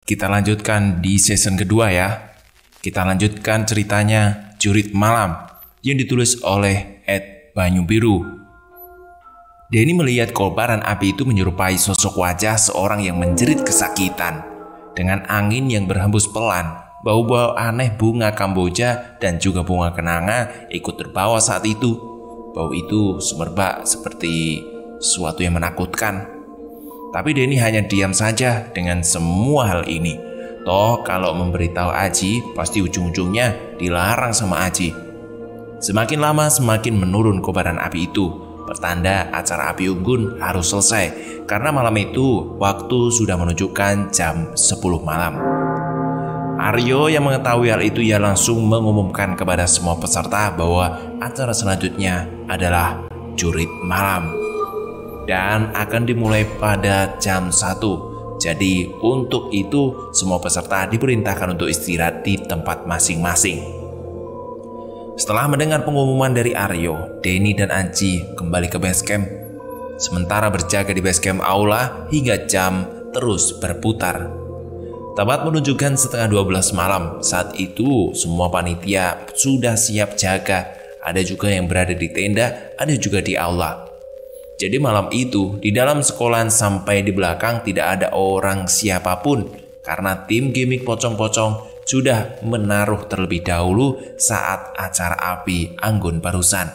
Kita lanjutkan di season kedua ya. Kita lanjutkan ceritanya Jurit Malam yang ditulis oleh Ed Banyu Biru. Denny melihat kobaran api itu menyerupai sosok wajah seorang yang menjerit kesakitan. Dengan angin yang berhembus pelan, bau-bau aneh bunga kamboja dan juga bunga kenanga ikut terbawa saat itu. Bau itu semerbak seperti sesuatu yang menakutkan. Tapi Denny hanya diam saja dengan semua hal ini. Toh kalau memberitahu Aji, pasti ujung-ujungnya dilarang sama Aji. Semakin lama semakin menurun kobaran api itu. Pertanda acara api unggun harus selesai. Karena malam itu waktu sudah menunjukkan jam 10 malam. Aryo yang mengetahui hal itu ia langsung mengumumkan kepada semua peserta bahwa acara selanjutnya adalah Jurit Malam. Dan akan dimulai pada jam 1. Jadi untuk itu semua peserta diperintahkan untuk istirahat di tempat masing-masing. Setelah mendengar pengumuman dari Aryo, Denny dan Aji kembali ke base camp. Sementara berjaga di base camp aula hingga jam terus berputar. Tepat menunjukkan setengah 12 malam. Saat itu semua panitia sudah siap jaga. Ada juga yang berada di tenda, ada juga di aula. Jadi malam itu di dalam sekolahan sampai di belakang tidak ada orang siapapun karena tim gimmick pocong-pocong sudah menaruh terlebih dahulu saat acara api anggun barusan.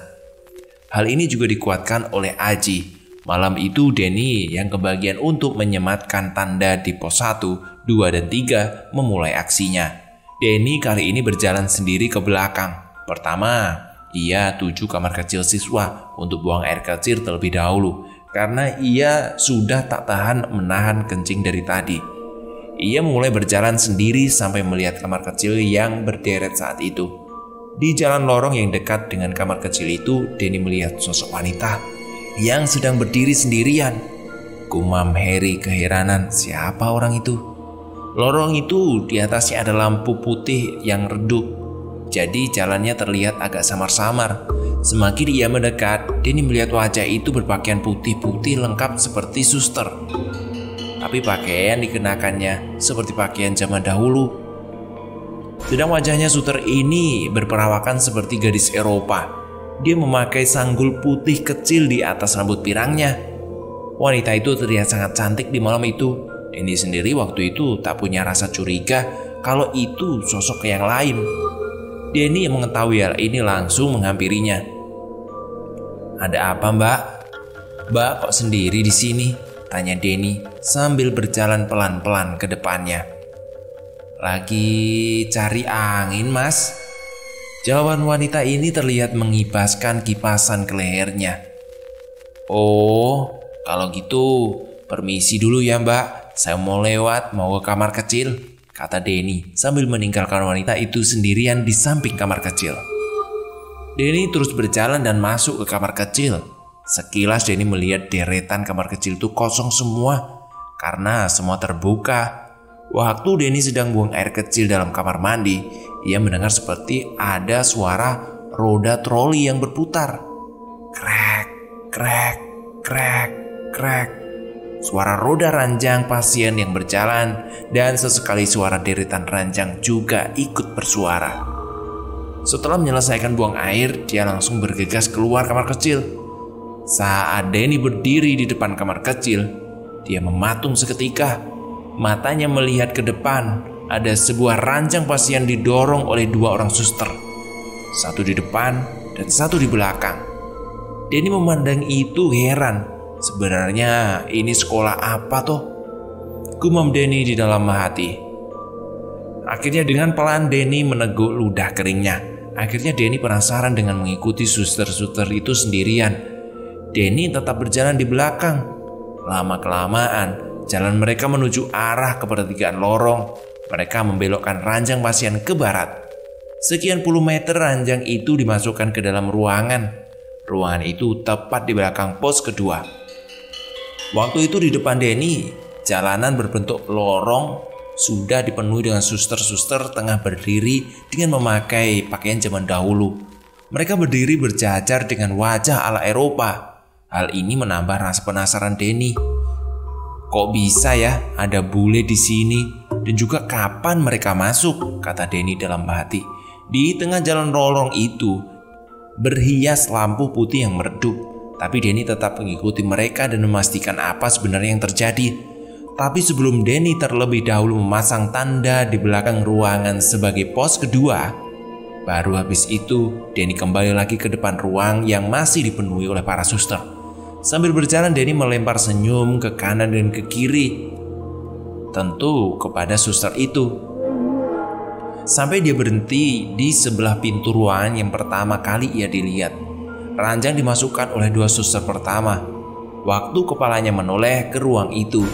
Hal ini juga dikuatkan oleh Aji. Malam itu Denny yang kebagian untuk menyematkan tanda di pos 1, 2, dan 3 memulai aksinya. Denny kali ini berjalan sendiri ke belakang. Pertama, ia tuju kamar kecil siswa untuk buang air kecil terlebih dahulu karena ia sudah tak tahan menahan kencing dari tadi. Ia mulai berjalan sendiri sampai melihat kamar kecil yang berderet saat itu. Di jalan lorong yang dekat dengan kamar kecil itu, Denny melihat sosok wanita yang sedang berdiri sendirian. Gumam Harry keheranan, siapa orang itu? Lorong itu di atasnya ada lampu putih yang redup. Jadi jalannya terlihat agak samar-samar. Semakin ia mendekat, Denny melihat wajah itu berpakaian putih-putih lengkap seperti suster. Tapi pakaian dikenakannya seperti pakaian zaman dahulu. Sedang wajahnya suster ini berperawakan seperti gadis Eropa. Dia memakai sanggul putih kecil di atas rambut pirangnya. Wanita itu terlihat sangat cantik di malam itu. Denny sendiri waktu itu tak punya rasa curiga kalau itu sosok yang lain. Denny yang mengetahui hal ini langsung menghampirinya. "Ada apa, Mbak? Mbak kok sendiri di sini?" tanya Denny sambil berjalan pelan-pelan ke depannya. "Lagi cari angin, Mas." Jawaban wanita ini terlihat mengibaskan kipasan ke lehernya. "Oh, kalau gitu permisi dulu ya, Mbak. Saya mau lewat, mau ke kamar kecil," kata Denny sambil meninggalkan wanita itu sendirian di samping kamar kecil. Denny terus berjalan dan masuk ke kamar kecil. Sekilas Denny melihat deretan kamar kecil itu kosong semua karena semua terbuka. Waktu Denny sedang buang air kecil dalam kamar mandi, ia mendengar seperti ada suara roda troli yang berputar. Krek, krek, krek, krek. Suara roda ranjang pasien yang berjalan dan sesekali suara deretan ranjang juga ikut bersuara. Setelah menyelesaikan buang air, dia langsung bergegas keluar kamar kecil. Saat Denny berdiri di depan kamar kecil, dia mematung seketika. Matanya melihat ke depan, ada sebuah ranjang pasien didorong oleh 2 orang suster. Satu di depan dan satu di belakang. Denny memandang itu heran. Sebenarnya ini sekolah apa toh? Gumam Denny di dalam hati. Akhirnya dengan pelan Denny meneguk ludah keringnya. Akhirnya Denny penasaran dengan mengikuti suster-suster itu sendirian. Denny tetap berjalan di belakang. Lama-kelamaan jalan mereka menuju arah ke pertigaan lorong. Mereka membelokkan ranjang pasien ke barat. Sekian puluh meter ranjang itu dimasukkan ke dalam ruangan. Ruangan itu tepat di belakang pos kedua. Waktu itu di depan Denny, jalanan berbentuk lorong sudah dipenuhi dengan suster-suster tengah berdiri dengan memakai pakaian zaman dahulu. Mereka berdiri berjajar dengan wajah ala Eropa. Hal ini menambah rasa penasaran Denny. Kok bisa ya ada bule di sini? dan juga kapan mereka masuk, kata Denny dalam hati. Di tengah jalan lorong itu berhias lampu putih yang meredup, tapi Denny tetap mengikuti mereka dan memastikan apa sebenarnya yang terjadi. Tapi sebelum Denny terlebih dahulu memasang tanda di belakang ruangan sebagai pos kedua, baru habis itu Denny kembali lagi ke depan ruang yang masih dipenuhi oleh para suster. Sambil berjalan Denny melempar senyum ke kanan dan ke kiri, tentu kepada suster itu. Sampai dia berhenti di sebelah pintu ruangan yang pertama kali ia dilihat. Ranjang dimasukkan oleh dua suster pertama waktu kepalanya menoleh ke ruang itu.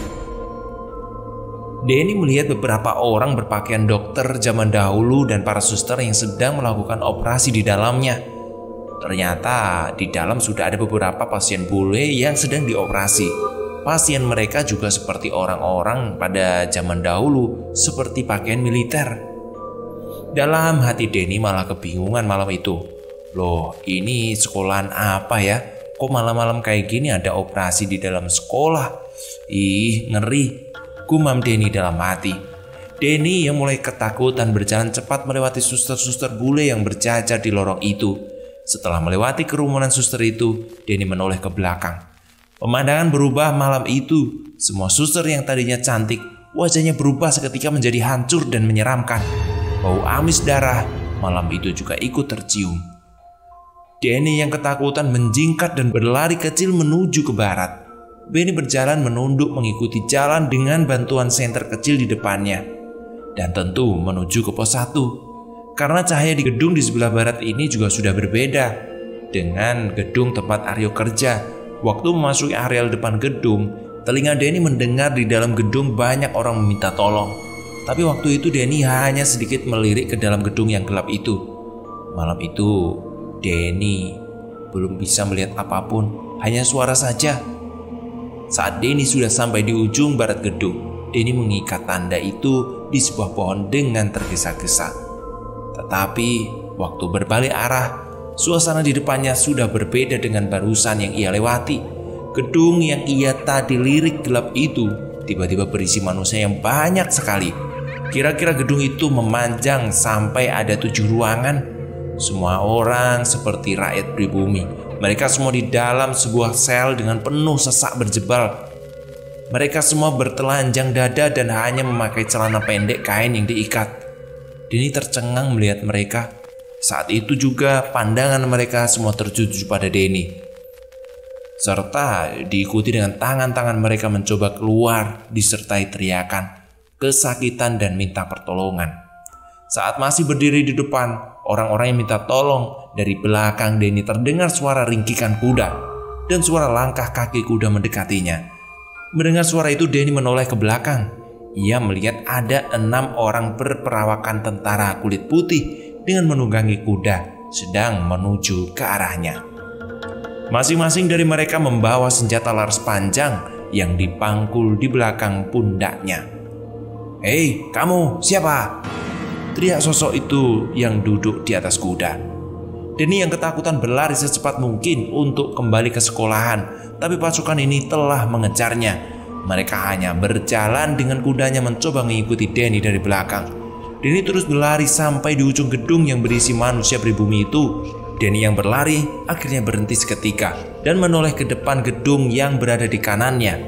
Denny melihat beberapa orang berpakaian dokter zaman dahulu dan para suster yang sedang melakukan operasi di dalamnya. Ternyata di dalam sudah ada beberapa pasien bule yang sedang dioperasi. Pasien mereka juga seperti orang-orang pada zaman dahulu, seperti pakaian militer. Dalam hati Denny malah kebingungan malam itu. Loh, ini sekolahan apa ya? Kok malam-malam kayak gini ada operasi di dalam sekolah? Ih, ngeri, gumam Denny dalam hati. Denny yang mulai ketakutan berjalan cepat melewati suster-suster bule yang berjajar di lorong itu. Setelah melewati kerumunan suster itu, Denny menoleh ke belakang. Pemandangan berubah malam itu. Semua suster yang tadinya cantik, wajahnya berubah seketika menjadi hancur dan menyeramkan. Bau amis darah malam itu juga ikut tercium. Denny yang ketakutan menjingkat dan berlari kecil menuju ke barat. Denny berjalan menunduk mengikuti jalan dengan bantuan senter kecil di depannya. Dan tentu menuju ke pos 1. Karena cahaya di gedung di sebelah barat ini juga sudah berbeda dengan gedung tempat Aryo kerja. Waktu memasuki areal depan gedung, telinga Denny mendengar di dalam gedung banyak orang meminta tolong. Tapi waktu itu Denny hanya sedikit melirik ke dalam gedung yang gelap itu. Malam itu Denny belum bisa melihat apapun, hanya suara saja. Saat Denny sudah sampai di ujung barat gedung, Denny mengikat tanda itu di sebuah pohon dengan tergesa-gesa. Tetapi waktu berbalik arah, suasana di depannya sudah berbeda dengan barusan yang ia lewati. Gedung yang ia tadi lirik gelap itu tiba-tiba berisi manusia yang banyak sekali. Kira-kira gedung itu memanjang sampai ada 7 ruangan. Semua orang seperti rakyat pribumi. Mereka semua di dalam sebuah sel dengan penuh sesak berjebal. Mereka semua bertelanjang dada dan hanya memakai celana pendek kain yang diikat. Denny tercengang melihat mereka. Saat itu juga pandangan mereka semua tertuju pada Denny, serta diikuti dengan tangan-tangan mereka mencoba keluar disertai teriakan, kesakitan dan minta pertolongan. Saat masih berdiri di depan, orang-orang yang minta tolong, dari belakang Denny terdengar suara ringkikan kuda dan suara langkah kaki kuda mendekatinya. Mendengar suara itu Denny menoleh ke belakang. Ia melihat ada 6 orang berperawakan tentara kulit putih dengan menunggangi kuda sedang menuju ke arahnya. Masing-masing dari mereka membawa senjata laras panjang yang dipangkul di belakang pundaknya. "Hei, kamu siapa?" teriak sosok itu yang duduk di atas kuda. Denny yang ketakutan berlari secepat mungkin untuk kembali ke sekolahan, tapi pasukan ini telah mengejarnya. Mereka hanya berjalan dengan kudanya mencoba mengikuti Denny dari belakang. Denny terus berlari sampai di ujung gedung yang berisi manusia pribumi itu. Denny yang berlari akhirnya berhenti seketika dan menoleh ke depan gedung yang berada di kanannya.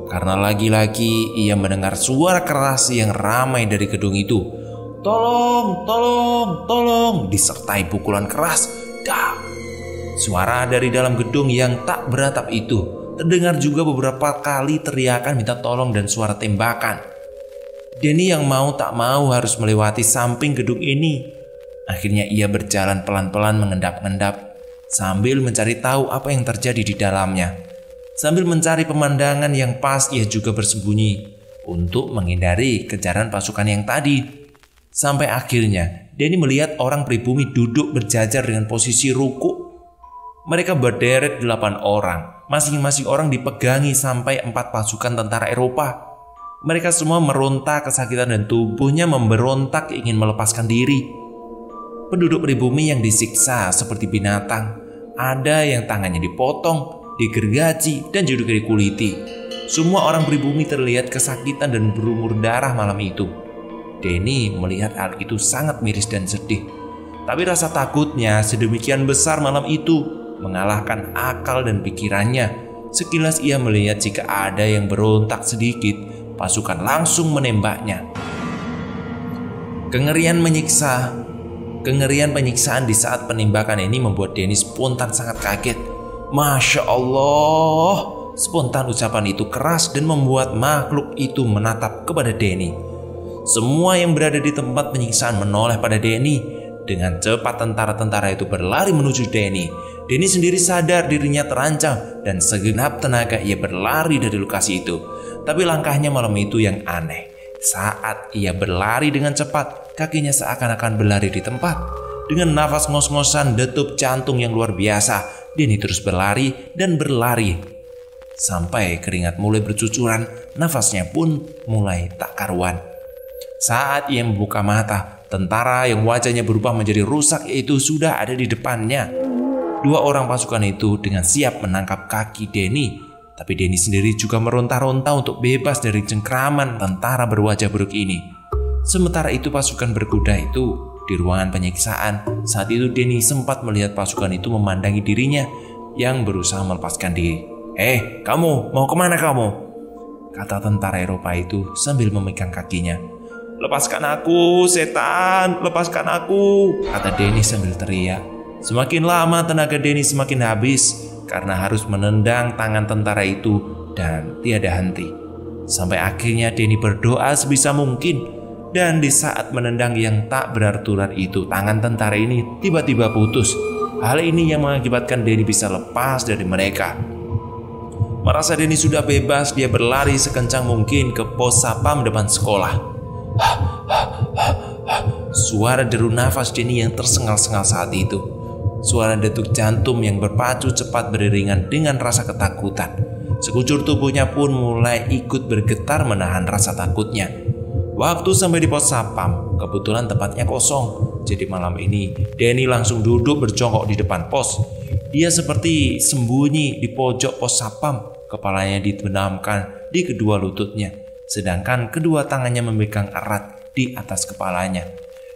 Karena lagi-lagi ia mendengar suara keras yang ramai dari gedung itu. "Tolong, tolong, tolong!" disertai pukulan keras. Dah. Suara dari dalam gedung yang tak beratap itu terdengar juga beberapa kali teriakan minta tolong dan suara tembakan. Denny yang mau tak mau harus melewati samping gedung ini. Akhirnya ia berjalan pelan-pelan mengendap-endap sambil mencari tahu apa yang terjadi di dalamnya. Sambil mencari pemandangan yang pas, ia juga bersembunyi untuk menghindari kejaran pasukan yang tadi. Sampai akhirnya Denny melihat orang pribumi duduk berjajar dengan posisi ruku. Mereka berderet 8 orang. Masing-masing orang dipegangi sampai 4 pasukan tentara Eropa. Mereka semua meronta kesakitan dan tubuhnya memberontak ingin melepaskan diri. Penduduk pribumi yang disiksa seperti binatang. Ada yang tangannya dipotong, digergaji, dan juga dikuliti. Semua orang pribumi terlihat kesakitan dan berumur darah malam itu. Denny melihat hal itu sangat miris dan sedih. Tapi rasa takutnya sedemikian besar malam itu mengalahkan akal dan pikirannya. Sekilas ia melihat jika ada yang berontak sedikit, pasukan langsung menembaknya. Kengerian penyiksaan di saat penembakan ini membuat Denny spontan sangat kaget. Masya Allah, spontan ucapan itu keras dan membuat makhluk itu menatap kepada Denny. Semua yang berada di tempat penyiksaan menoleh pada Denny. Dengan cepat tentara-tentara itu berlari menuju Denny. Denny sendiri sadar dirinya terancam dan segenap tenaga ia berlari dari lokasi itu. Tapi langkahnya malam itu yang aneh. Saat ia berlari dengan cepat, kakinya seakan-akan berlari di tempat. Dengan nafas ngos-ngosan detup jantung yang luar biasa, Denny terus berlari dan berlari. Sampai keringat mulai bercucuran, nafasnya pun mulai tak karuan. Saat ia membuka mata, tentara yang wajahnya berubah menjadi rusak itu sudah ada di depannya. Dua orang pasukan itu dengan siap menangkap kaki Denny. Tapi Denny sendiri juga meronta-ronta untuk bebas dari cengkraman tentara berwajah buruk ini. Sementara itu pasukan berkuda itu di ruangan penyiksaan. Saat itu Denny sempat melihat pasukan itu memandangi dirinya yang berusaha melepaskan diri. Kamu mau kemana kamu? Kata tentara Eropa itu sambil memegang kakinya. Lepaskan aku, setan, lepaskan aku, kata Denny sambil teriak. Semakin lama tenaga Denny semakin habis karena harus menendang tangan tentara itu dan tiada henti. Sampai akhirnya Denny berdoa sebisa mungkin, dan di saat menendang yang tak beraturan itu, tangan tentara ini tiba-tiba putus. Hal ini yang mengakibatkan Denny bisa lepas dari mereka. Merasa Denny sudah bebas, dia berlari sekencang mungkin ke pos sapam depan sekolah. Suara deru nafas Denny yang tersengal-sengal saat itu. Suara detuk jantung yang berpacu cepat beriringan dengan rasa ketakutan. Sekujur tubuhnya pun mulai ikut bergetar menahan rasa takutnya. Waktu sampai di pos sapam, kebetulan tempatnya kosong. Jadi malam ini Denny langsung duduk berjongkok di depan pos. Dia seperti sembunyi di pojok pos sapam. Kepalanya dibenamkan di kedua lututnya, sedangkan kedua tangannya memegang erat di atas kepalanya.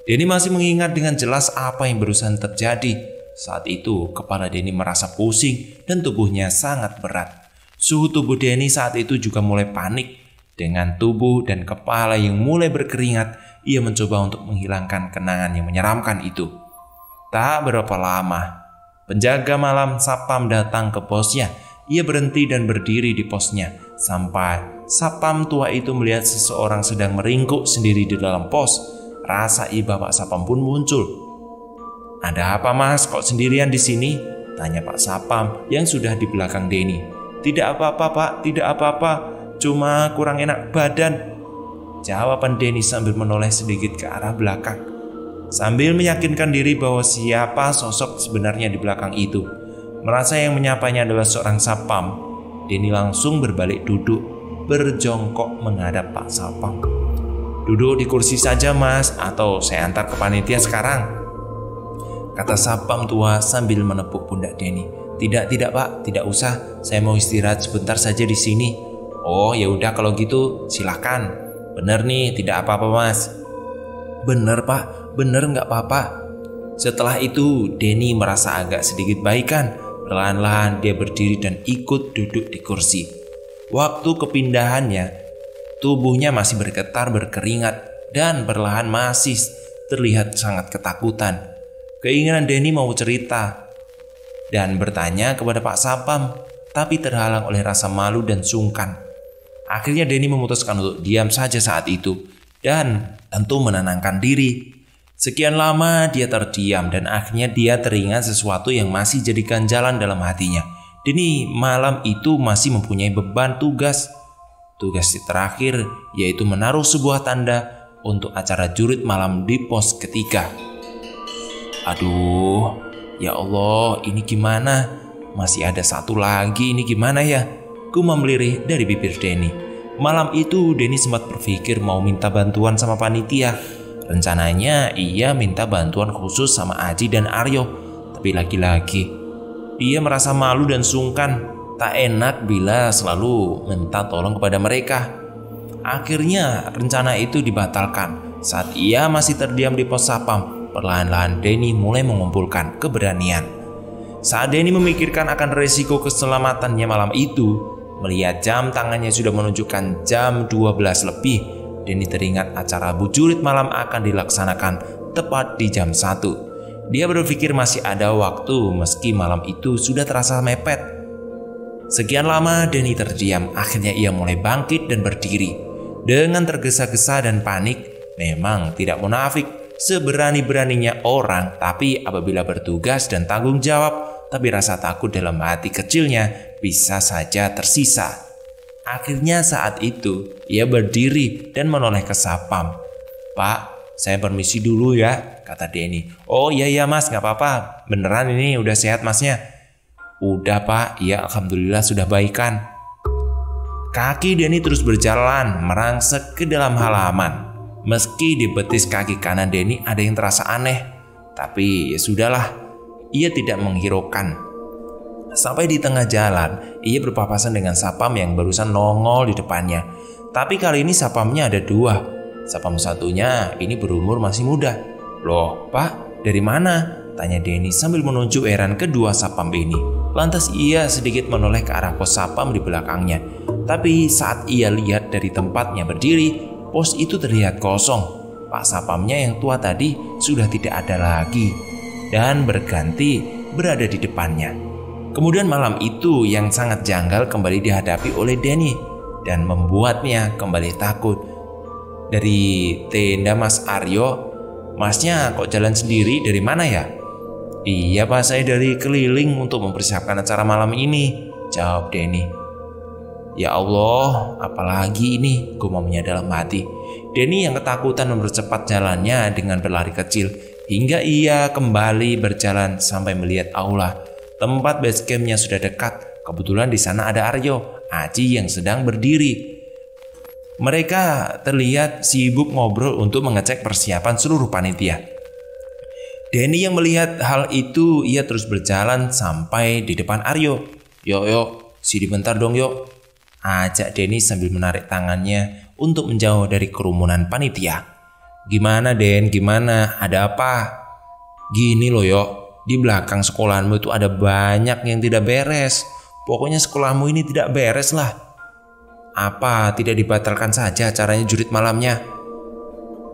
Denny masih mengingat dengan jelas apa yang barusan terjadi. Saat itu kepala Denny merasa pusing dan tubuhnya sangat berat. Suhu tubuh Denny saat itu juga mulai panik. Dengan tubuh dan kepala yang mulai berkeringat, ia mencoba untuk menghilangkan kenangan yang menyeramkan itu. Tak berapa lama, penjaga malam sapam datang ke posnya. Ia berhenti dan berdiri di posnya sampai sapam tua itu melihat seseorang sedang meringkuk sendiri di dalam pos. Rasa iba Pak Sapam pun muncul. Ada apa mas, kok sendirian di sini? Tanya Pak Sapam yang sudah di belakang Denny. Tidak apa-apa Pak, tidak apa-apa, cuma kurang enak badan, jawaban Denny sambil menoleh sedikit ke arah belakang, sambil meyakinkan diri bahwa siapa sosok sebenarnya di belakang itu. Merasa yang menyapanya adalah seorang sapam, Denny langsung berbalik duduk, berjongkok menghadap Pak Sapam. Duduk di kursi saja mas, atau saya antar ke panitia sekarang, kata sapam tua sambil menepuk pundak Denny. Tidak Pak, tidak usah, saya mau istirahat sebentar saja di sini. Oh ya udah kalau gitu silahkan. Bener nih, tidak apa-apa mas. Bener Pak, bener nggak apa-apa. Setelah itu Denny merasa agak sedikit baikan. Perlahan-lahan dia berdiri dan ikut duduk di kursi. Waktu kepindahannya, tubuhnya masih bergetar berkeringat dan perlahan masih terlihat sangat ketakutan. Keinginan Denny mau cerita dan bertanya kepada Pak Sapam, tapi terhalang oleh rasa malu dan sungkan. Akhirnya Denny memutuskan untuk diam saja saat itu dan tentu menenangkan diri. Sekian lama dia terdiam dan akhirnya dia teringat sesuatu yang masih jadi ganjalan dalam hatinya. Denny malam itu masih mempunyai beban tugas. Tugas terakhir yaitu menaruh sebuah tanda untuk acara jurit malam di pos ketiga. Aduh, ya Allah, ini gimana? Masih ada satu lagi, ini gimana ya? Gumam lirih dari bibir Denny. Malam itu Denny sempat berpikir mau minta bantuan sama panitia. Rencananya ia minta bantuan khusus sama Aji dan Aryo. Tapi lagi-lagi dia merasa malu dan sungkan. Tak enak bila selalu minta tolong kepada mereka. Akhirnya rencana itu dibatalkan. Saat ia masih terdiam di pos sapam, perlahan-lahan Denny mulai mengumpulkan keberanian. Saat Denny memikirkan akan resiko keselamatannya malam itu, melihat jam tangannya sudah menunjukkan jam 12 lebih, Denny teringat acara bujurit malam akan dilaksanakan tepat di jam 1. Dia berpikir masih ada waktu meski malam itu sudah terasa mepet. Sekian lama Denny terdiam, akhirnya ia mulai bangkit dan berdiri. Dengan tergesa-gesa dan panik, memang tidak munafik, seberani-beraninya orang, tapi apabila bertugas dan tanggung jawab, tapi rasa takut dalam hati kecilnya bisa saja tersisa. Akhirnya saat itu, ia berdiri dan menoleh ke sapam. "Pak, saya permisi dulu ya," kata Denny. "Oh iya mas, gak apa-apa, beneran ini udah sehat masnya." "Udah pak, ya alhamdulillah sudah baikan." Kaki Denny terus berjalan merangsek ke dalam halaman. Meski di betis kaki kanan Denny ada yang terasa aneh, tapi ya sudahlah, ia tidak menghiraukan. Sampai di tengah jalan, ia berpapasan dengan sapam yang barusan nongol di depannya. Tapi kali ini sapamnya ada 2. Sapam satunya ini berumur masih muda. "Loh pak, dari mana?" tanya Denny sambil menunjuk heran kedua sapam ini. Lantas ia sedikit menoleh ke arah pos sapam di belakangnya. Tapi saat ia lihat dari tempatnya berdiri, pos itu terlihat kosong. Pak sapamnya yang tua tadi sudah tidak ada lagi dan berganti berada di depannya. Kemudian malam itu yang sangat janggal kembali dihadapi oleh Denny dan membuatnya kembali takut. "Dari tenda Mas Aryo, masnya kok jalan sendiri, dari mana ya?" "Iya pak, saya dari keliling untuk mempersiapkan acara malam ini," jawab Denny. "Ya Allah, apalagi ini?" gumamnya dalam hati. Denny yang ketakutan mempercepat jalannya dengan berlari kecil hingga ia kembali berjalan sampai melihat aula. Tempat base campnya sudah dekat. Kebetulan di sana ada Aryo, Aji yang sedang berdiri. Mereka terlihat sibuk ngobrol untuk mengecek persiapan seluruh panitia. Denny yang melihat hal itu, ia terus berjalan sampai di depan Aryo. Yuk, sini bentar dong yuk," ajak Denny sambil menarik tangannya untuk menjauh dari kerumunan panitia. "Gimana Den, gimana? Ada apa?" "Gini loh yuk, di belakang sekolahanmu itu ada banyak yang tidak beres. Pokoknya sekolahmu ini tidak beres lah." "Apa, tidak dibatalkan saja acaranya jurit malamnya?"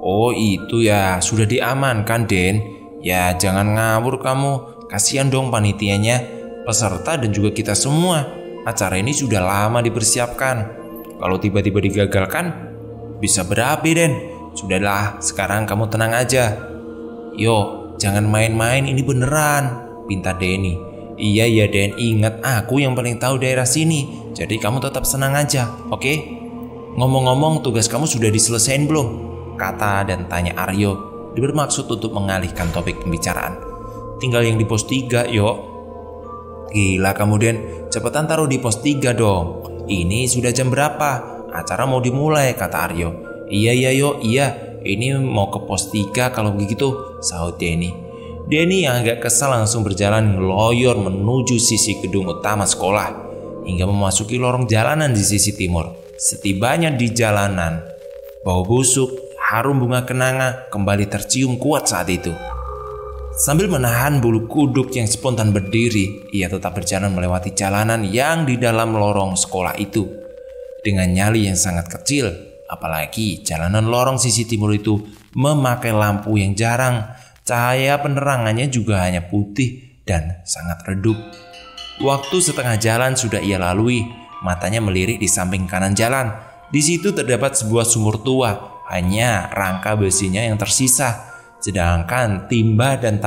"Oh itu ya, sudah diamankan Den. Ya jangan ngawur kamu, kasihan dong panitianya, peserta dan juga kita semua. Acara ini sudah lama dipersiapkan. Kalau tiba-tiba digagalkan, bisa berapi Den. Sudahlah, sekarang kamu tenang aja." "Yo, jangan main-main, ini beneran," pinta Denny. "Iya ya Den, ingat aku yang paling tahu daerah sini. Jadi kamu tetap senang aja, oke? Ngomong-ngomong, tugas kamu sudah diselesain belum?" kata dan tanya Aryo, bermaksud untuk mengalihkan topik pembicaraan. "Tinggal yang di pos 3 yuk." "Gila kamu Den, cepetan taruh di pos 3 dong. Ini sudah jam berapa? Acara mau dimulai," kata Aryo. Iya yuk, ini mau ke pos 3 kalau begitu," sahut Denny. Denny yang agak kesal langsung berjalan ngeloyor menuju sisi gedung utama sekolah hingga memasuki lorong jalanan di sisi timur. Setibanya di jalanan, bau busuk, harum bunga kenanga kembali tercium kuat saat itu. Sambil menahan bulu kuduk yang spontan berdiri, ia tetap berjalan melewati jalanan yang di dalam lorong sekolah itu. Dengan nyali yang sangat kecil, apalagi jalanan lorong sisi timur itu memakai lampu yang jarang. Cahaya penerangannya juga hanya putih dan sangat redup. Waktu setengah jalan sudah ia lalui, matanya melirik di samping kanan jalan. Di situ terdapat sebuah sumur tua. Hanya rangka besinya yang tersisa, sedangkan timba dan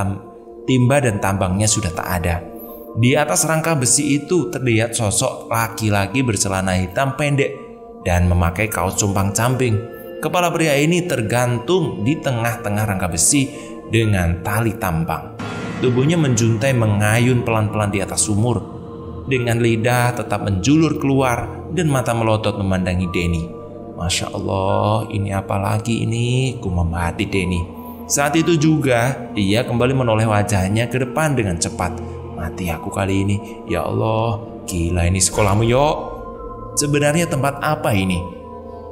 tambangnya sudah tak ada. Di atas rangka besi itu terlihat sosok laki-laki bercelana hitam pendek dan memakai kaos compang-camping. Kepala pria ini tergantung di tengah-tengah rangka besi dengan tali tambang. Tubuhnya menjuntai mengayun pelan-pelan di atas sumur. Dengan lidah tetap menjulur keluar dan mata melotot memandangi Denny. "Masya Allah, ini apa lagi ini?" gumam hati Denny. Saat itu juga ia kembali menoleh wajahnya ke depan dengan cepat. mati aku kali ini. Ya Allah, gila ini sekolahmu yo. Sebenarnya tempat apa ini?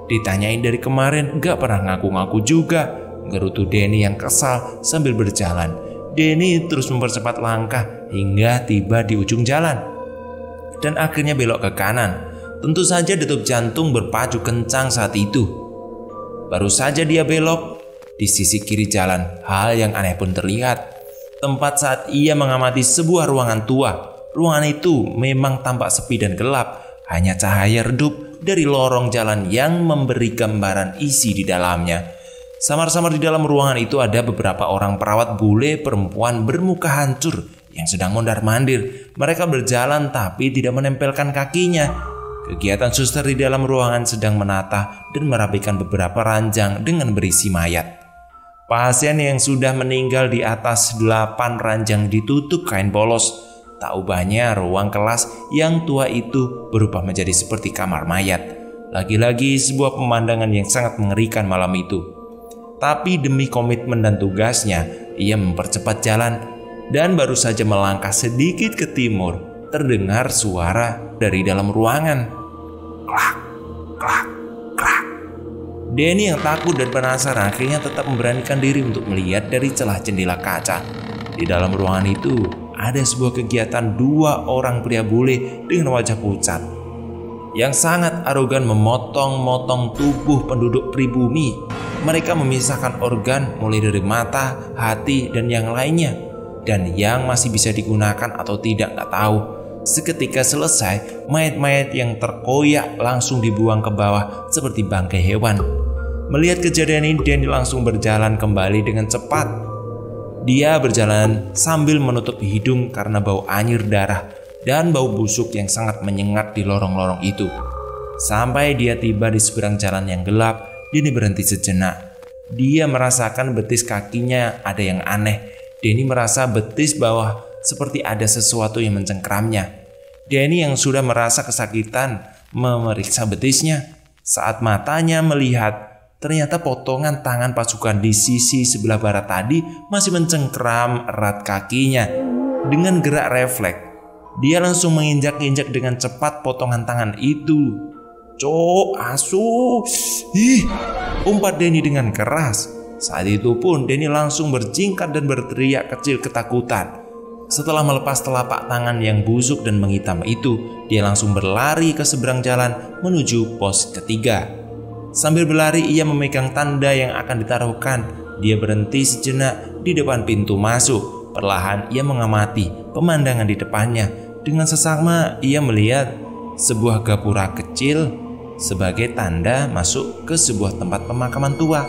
Ditanyain dari kemarin gak pernah ngaku-ngaku juga, gerutu Denny yang kesal sambil berjalan. Denny terus mempercepat langkah hingga tiba di ujung jalan dan akhirnya belok ke kanan. Tentu saja detak jantung berpacu kencang saat itu. Baru saja dia belok, di sisi kiri jalan, hal yang aneh pun terlihat. Tempat saat ia mengamati sebuah ruangan tua. Ruangan itu memang tampak sepi dan gelap. Hanya cahaya redup dari lorong jalan yang memberi gambaran isi di dalamnya. Samar-samar di dalam ruangan itu ada beberapa orang perawat bule perempuan bermuka hancur yang sedang mondar-mandir. Mereka berjalan tapi tidak menempelkan kakinya. Kegiatan suster di dalam ruangan sedang menata dan merapikan beberapa ranjang dengan berisi mayat. Pasien yang sudah meninggal di atas 8 ranjang ditutup kain polos. Tak ubahnya ruang kelas yang tua itu berubah menjadi seperti kamar mayat. Lagi-lagi sebuah pemandangan yang sangat mengerikan malam itu. Tapi demi komitmen dan tugasnya, ia mempercepat jalan dan baru saja melangkah sedikit ke timur, terdengar suara dari dalam ruangan. Klak, klak, klak. Denny yang takut dan penasaran akhirnya tetap memberanikan diri untuk melihat dari celah jendela kaca. Di dalam ruangan itu ada sebuah kegiatan 2 orang pria bule dengan wajah pucat yang sangat arogan memotong-motong tubuh penduduk pribumi. Mereka memisahkan organ mulai dari mata, hati, dan yang lainnya. Dan yang masih bisa digunakan atau tidak gak tahu. Seketika selesai, mayat-mayat yang terkoyak langsung dibuang ke bawah seperti bangkai hewan. Melihat kejadian ini, Denny langsung berjalan kembali dengan cepat. Dia berjalan sambil menutup hidung karena bau anyir darah dan bau busuk yang sangat menyengat di lorong-lorong itu. Sampai dia tiba di seberang jalan yang gelap, Denny berhenti sejenak. Dia merasakan betis kakinya ada yang aneh. Denny merasa betis bawah seperti ada sesuatu yang mencengkramnya. Denny yang sudah merasa kesakitan memeriksa betisnya. Saat matanya melihat, ternyata potongan tangan pasukan di sisi sebelah barat tadi masih mencengkram erat kakinya. Dengan gerak refleks, dia langsung menginjak-injak dengan cepat potongan tangan itu. Cok, asu, umpat Denny dengan keras. Saat itu pun Denny langsung berjingkat dan berteriak kecil ketakutan. Setelah melepas telapak tangan yang busuk dan menghitam itu, dia langsung berlari ke seberang jalan menuju pos ketiga. Sambil berlari, ia memegang tanda yang akan ditaruhkan. Dia berhenti sejenak di depan pintu masuk. Perlahan ia mengamati pemandangan di depannya. Dengan seksama ia melihat sebuah gapura kecil sebagai tanda masuk ke sebuah tempat pemakaman tua.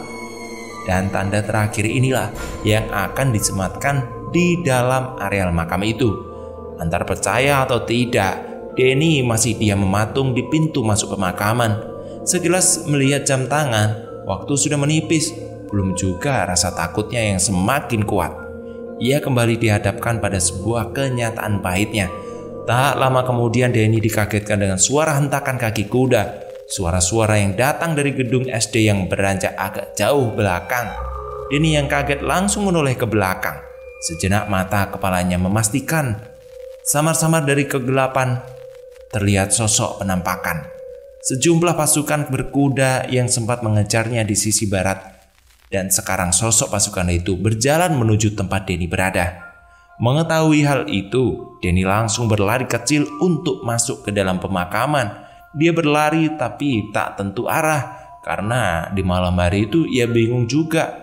Dan tanda terakhir inilah yang akan disematkan di dalam areal makam itu. Antar percaya atau tidak, Denny masih diam mematung di pintu masuk pemakaman. Sekilas melihat jam tangan, waktu sudah menipis. Belum juga rasa takutnya yang semakin kuat. Ia kembali dihadapkan pada sebuah kenyataan pahitnya. Tak lama kemudian Denny dikagetkan dengan suara hentakan kaki kuda. Suara-suara yang datang dari gedung SD yang beranjak agak jauh belakang. Denny yang kaget langsung menoleh ke belakang. Sejenak mata kepalanya memastikan. Samar-samar dari kegelapan terlihat sosok penampakan. Sejumlah pasukan berkuda yang sempat mengejarnya di sisi barat. Dan sekarang sosok pasukan itu berjalan menuju tempat Denny berada. Mengetahui hal itu, Denny langsung berlari kecil untuk masuk ke dalam pemakaman. Dia berlari tapi tak tentu arah karena di malam hari itu ia bingung juga.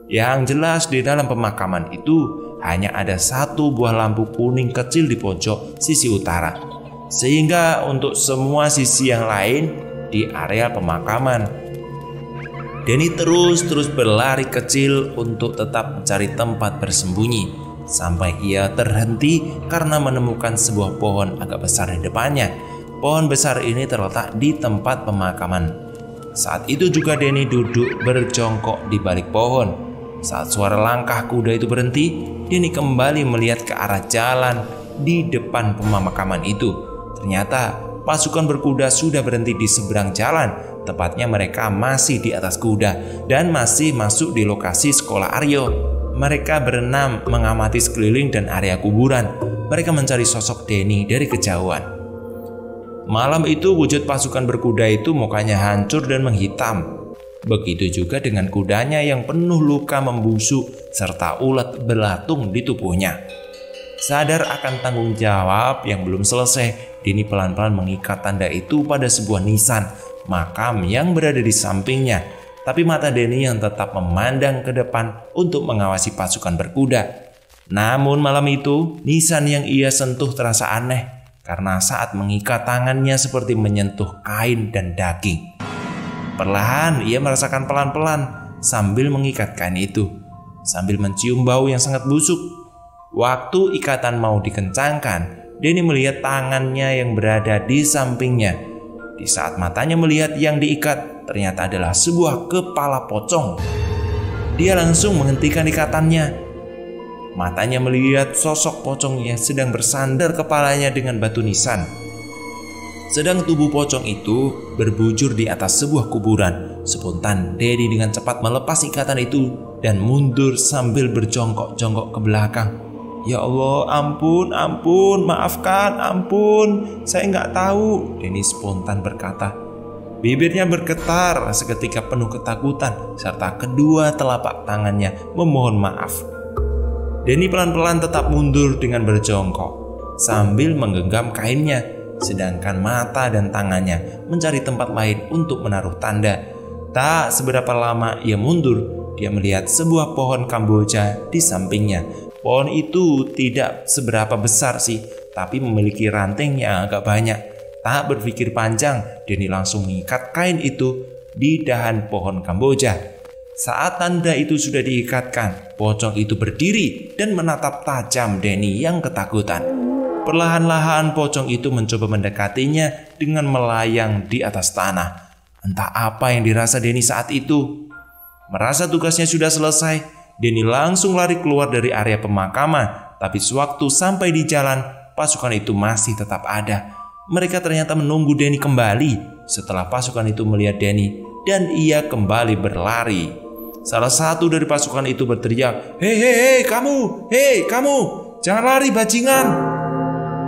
Yang jelas di dalam pemakaman itu hanya ada satu buah lampu kuning kecil di pojok sisi utara. Sehingga untuk semua sisi yang lain di area pemakaman. Denny terus berlari kecil untuk tetap mencari tempat bersembunyi. Sampai ia terhenti karena menemukan sebuah pohon agak besar di depannya. Pohon besar ini terletak di tempat pemakaman. Saat itu juga Denny duduk berjongkok di balik pohon. Saat suara langkah kuda itu berhenti, Denny kembali melihat ke arah jalan di depan pemakaman itu. Ternyata pasukan berkuda sudah berhenti di seberang jalan. Tepatnya mereka masih di atas kuda dan masih masuk di lokasi sekolah Aryo. Mereka berenam mengamati sekeliling dan area kuburan. mereka mencari sosok Denny dari kejauhan. Malam itu wujud pasukan berkuda itu mukanya hancur dan menghitam. Begitu juga dengan kudanya yang penuh luka membusuk serta ulat belatung di tubuhnya. Sadar akan tanggung jawab yang belum selesai, Denny pelan-pelan mengikat tanda itu pada sebuah nisan makam yang berada di sampingnya. Tapi mata Denny yang tetap memandang ke depan untuk mengawasi pasukan berkuda. Namun malam itu, nisan yang ia sentuh terasa aneh karena saat mengikat tangannya seperti menyentuh kain dan daging. Perlahan ia merasakan pelan-pelan sambil mengikat kain itu, sambil mencium bau yang sangat busuk. Waktu ikatan mau dikencangkan, Denny melihat tangannya yang berada di sampingnya. Di saat matanya melihat yang diikat, ternyata adalah sebuah kepala pocong. Dia langsung menghentikan ikatannya. Matanya melihat sosok pocong yang sedang bersandar kepalanya dengan batu nisan. Sedang tubuh pocong itu berbujur di atas sebuah kuburan. Spontan Denny dengan cepat melepas ikatan itu dan mundur sambil berjongkok-jongkok ke belakang. Ya Allah, ampun, maafkan, ampun, saya nggak tahu, Denny spontan berkata. Bibirnya bergetar seketika penuh ketakutan serta kedua telapak tangannya memohon maaf. Denny pelan-pelan tetap mundur dengan berjongkok sambil menggenggam kainnya, sedangkan mata dan tangannya mencari tempat lain untuk menaruh tanda. Tak seberapa lama ia mundur, dia melihat sebuah pohon Kamboja di sampingnya. Pohon itu tidak seberapa besar sih, tapi memiliki ranting yang agak banyak. Tak berpikir panjang, Denny langsung mengikat kain itu di dahan pohon Kamboja. Saat tanda itu sudah diikatkan, pocong itu berdiri dan menatap tajam Denny yang ketakutan. Perlahan-lahan pocong itu mencoba mendekatinya dengan melayang di atas tanah. Entah apa yang dirasa Denny saat itu. Merasa tugasnya sudah selesai, Denny langsung lari keluar dari area pemakaman. Tapi sewaktu sampai di jalan, pasukan itu masih tetap ada. Mereka ternyata menunggu Denny kembali. Setelah pasukan itu melihat Denny, dan ia kembali berlari. Salah satu dari pasukan itu berteriak, hei kamu, jangan lari bajingan.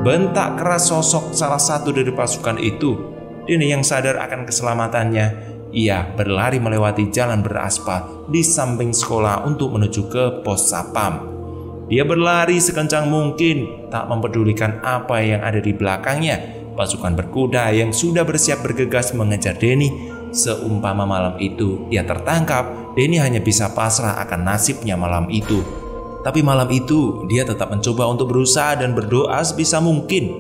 Bentak keras sosok salah satu dari pasukan itu. Denny yang sadar akan keselamatannya, ia berlari melewati jalan beraspal di samping sekolah untuk menuju ke pos Sapam. Dia berlari sekencang mungkin, tak mempedulikan apa yang ada di belakangnya. Pasukan berkuda yang sudah bersiap bergegas mengejar Denny. Seumpama malam itu dia tertangkap, Denny hanya bisa pasrah akan nasibnya malam itu. Tapi malam itu dia tetap mencoba untuk berusaha dan berdoa sebisa mungkin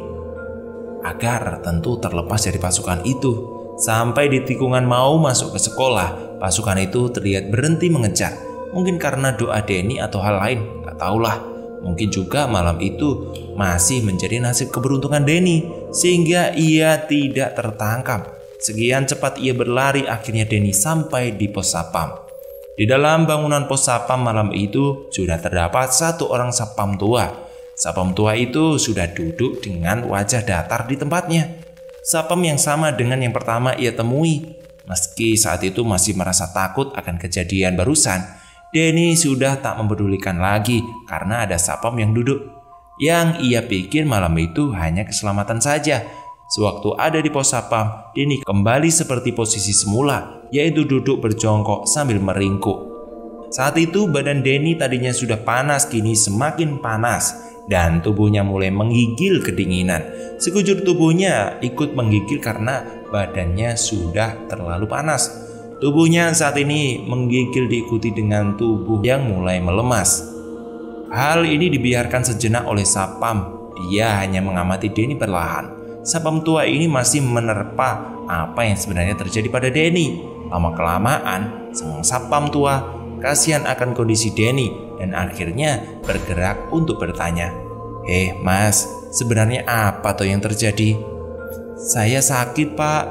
agar tentu terlepas dari pasukan itu. Sampai di tikungan mau masuk ke sekolah, pasukan itu terlihat berhenti mengejar. Mungkin karena doa Denny atau hal lain, gak tahulah. Mungkin juga malam itu masih menjadi nasib keberuntungan Denny, sehingga ia tidak tertangkap. Sekian cepat ia berlari, akhirnya Denny sampai di pos Sapam. Di dalam bangunan pos Sapam malam itu sudah terdapat satu orang Sapam tua. Sapam tua itu sudah duduk dengan wajah datar di tempatnya. Sapam yang sama dengan yang pertama ia temui. Meski saat itu masih merasa takut akan kejadian barusan, Denny sudah tak mempedulikan lagi karena ada Sapam yang duduk. Yang ia pikir malam itu hanya keselamatan saja. Sewaktu ada di pos Sapam, Denny kembali seperti posisi semula, yaitu duduk berjongkok sambil meringkuk. Saat itu badan Denny tadinya sudah panas, kini semakin panas dan tubuhnya mulai menggigil kedinginan. Sekujur tubuhnya ikut menggigil karena badannya sudah terlalu panas. Tubuhnya saat ini menggigil diikuti dengan tubuh yang mulai melemas. Hal ini dibiarkan sejenak oleh Sapam. Dia hanya mengamati Denny perlahan. Sapam tua ini masih menerpa apa yang sebenarnya terjadi pada Denny. Lama-kelamaan, sang Sapam tua kasihan akan kondisi Denny dan akhirnya bergerak untuk bertanya, Mas, sebenarnya apa toh yang terjadi? Saya sakit, Pak.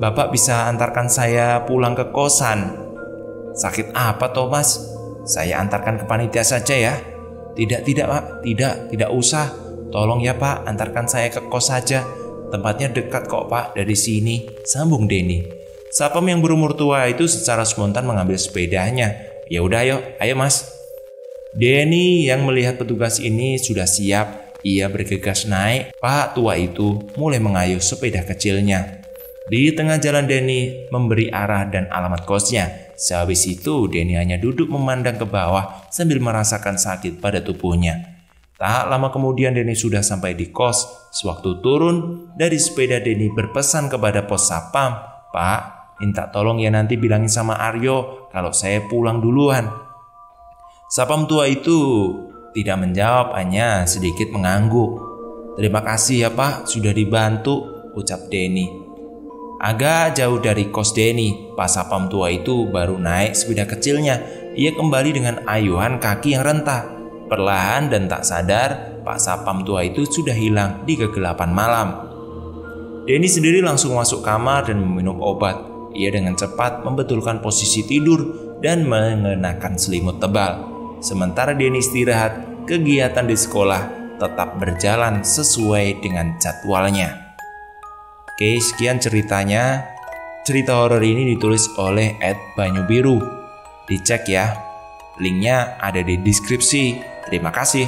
Bapak bisa antarkan saya pulang ke kosan. Sakit apa toh, Mas? Saya antarkan ke panitia saja ya. Tidak Pak, tidak usah. Tolong ya Pak, antarkan saya ke kos saja. Tempatnya dekat kok Pak dari sini, sambung Denny. Sapam yang berumur tua itu secara spontan mengambil sepedanya. Ya udah ayo Mas. Denny yang melihat petugas ini sudah siap, Ia bergegas naik. Pak tua itu mulai mengayuh sepeda kecilnya. Di tengah jalan Denny memberi arah dan alamat kosnya. Sehabis itu Denny hanya duduk memandang ke bawah sambil merasakan sakit pada tubuhnya. Tak lama kemudian Denny sudah sampai di kos. Sewaktu turun dari sepeda, Denny berpesan kepada pos satpam, "Pak, minta tolong ya nanti bilangin sama Aryo kalau saya pulang duluan." Satpam tua itu tidak menjawab, hanya sedikit mengangguk. "Terima kasih ya Pak, sudah dibantu," ucap Denny. Agak jauh dari kos Denny, Pak satpam tua itu baru naik sepeda kecilnya. Ia kembali dengan ayuhan kaki yang rentah. Perlahan dan tak sadar, Pak satpam tua itu sudah hilang di kegelapan malam. Denny sendiri langsung masuk kamar dan meminum obat. Ia dengan cepat membetulkan posisi tidur dan mengenakan selimut tebal. Sementara Denny istirahat, kegiatan di sekolah tetap berjalan sesuai dengan jadwalnya. Oke, sekian ceritanya. Cerita horor ini ditulis oleh @banyubiru. Dicek ya. Linknya ada di deskripsi. Terima kasih.